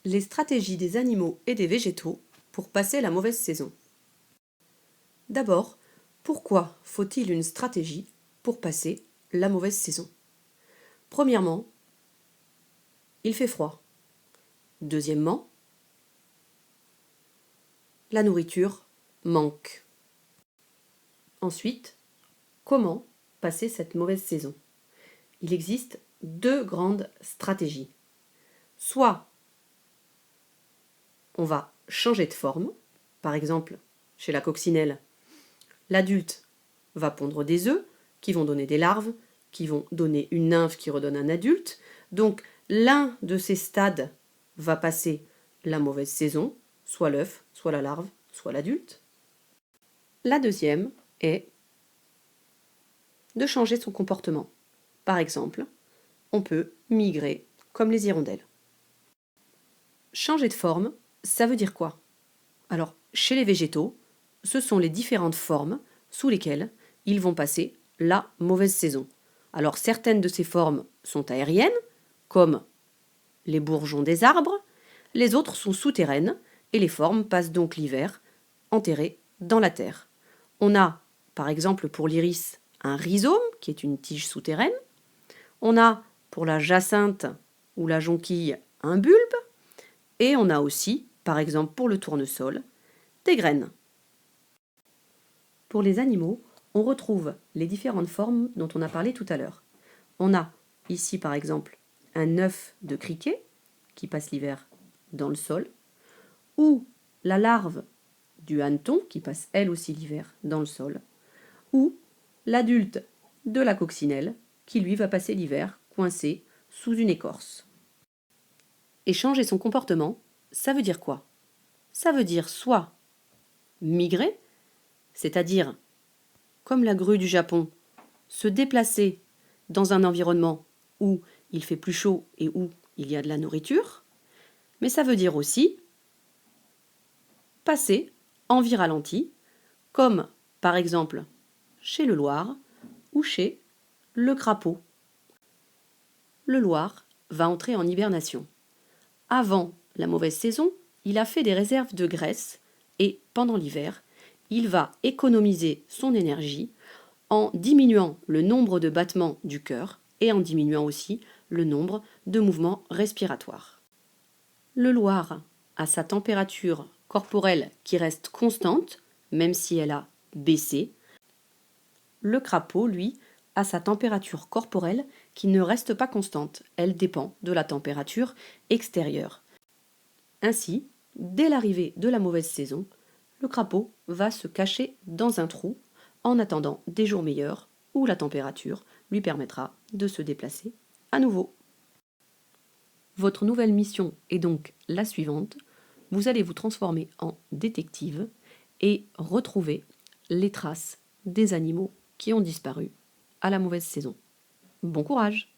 Les stratégies des animaux et des végétaux pour passer la mauvaise saison. D'abord, pourquoi faut-il une stratégie pour passer la mauvaise saison? Premièrement, il fait froid. Deuxièmement, la nourriture manque. Ensuite, comment passer cette mauvaise saison? Il existe deux grandes stratégies. Soit on va changer de forme, par exemple, chez la coccinelle, l'adulte va pondre des œufs qui vont donner des larves, qui vont donner une nymphe qui redonne un adulte. Donc l'un de ces stades va passer la mauvaise saison, soit l'œuf, soit la larve, soit l'adulte. La deuxième est de changer son comportement. Par exemple, on peut migrer comme les hirondelles. Changer de forme, ça veut dire quoi? Alors, chez les végétaux, ce sont les différentes formes sous lesquelles ils vont passer la mauvaise saison. Alors, certaines de ces formes sont aériennes, comme les bourgeons des arbres, les autres sont souterraines, et les formes passent donc l'hiver enterrées dans la terre. On a, par exemple, pour l'iris, un rhizome, qui est une tige souterraine. On a, pour la jacinthe ou la jonquille, un bulbe. Et on a aussi, par exemple pour le tournesol, des graines. Pour les animaux, on retrouve les différentes formes dont on a parlé tout à l'heure. On a ici par exemple un œuf de criquet qui passe l'hiver dans le sol, ou la larve du hanneton qui passe elle aussi l'hiver dans le sol, ou l'adulte de la coccinelle qui lui va passer l'hiver coincé sous une écorce. Et changer son comportement, ça veut dire quoi? Ça veut dire soit migrer, c'est-à-dire, comme la grue du Japon, se déplacer dans un environnement où il fait plus chaud et où il y a de la nourriture, mais ça veut dire aussi passer en vie ralentie, comme par exemple chez le Loir ou chez le crapaud. Le Loir va entrer en hibernation. Avant la mauvaise saison, il a fait des réserves de graisse et pendant l'hiver, il va économiser son énergie en diminuant le nombre de battements du cœur et en diminuant aussi le nombre de mouvements respiratoires. Le Loir a sa température corporelle qui reste constante, même si elle a baissé. Le crapaud, lui, a sa température corporelle qui ne reste pas constante, elle dépend de la température extérieure. Ainsi, dès l'arrivée de la mauvaise saison, le crapaud va se cacher dans un trou en attendant des jours meilleurs où la température lui permettra de se déplacer à nouveau. Votre nouvelle mission est donc la suivante. Vous allez vous transformer en détective et retrouver les traces des animaux qui ont disparu à la mauvaise saison. Bon courage!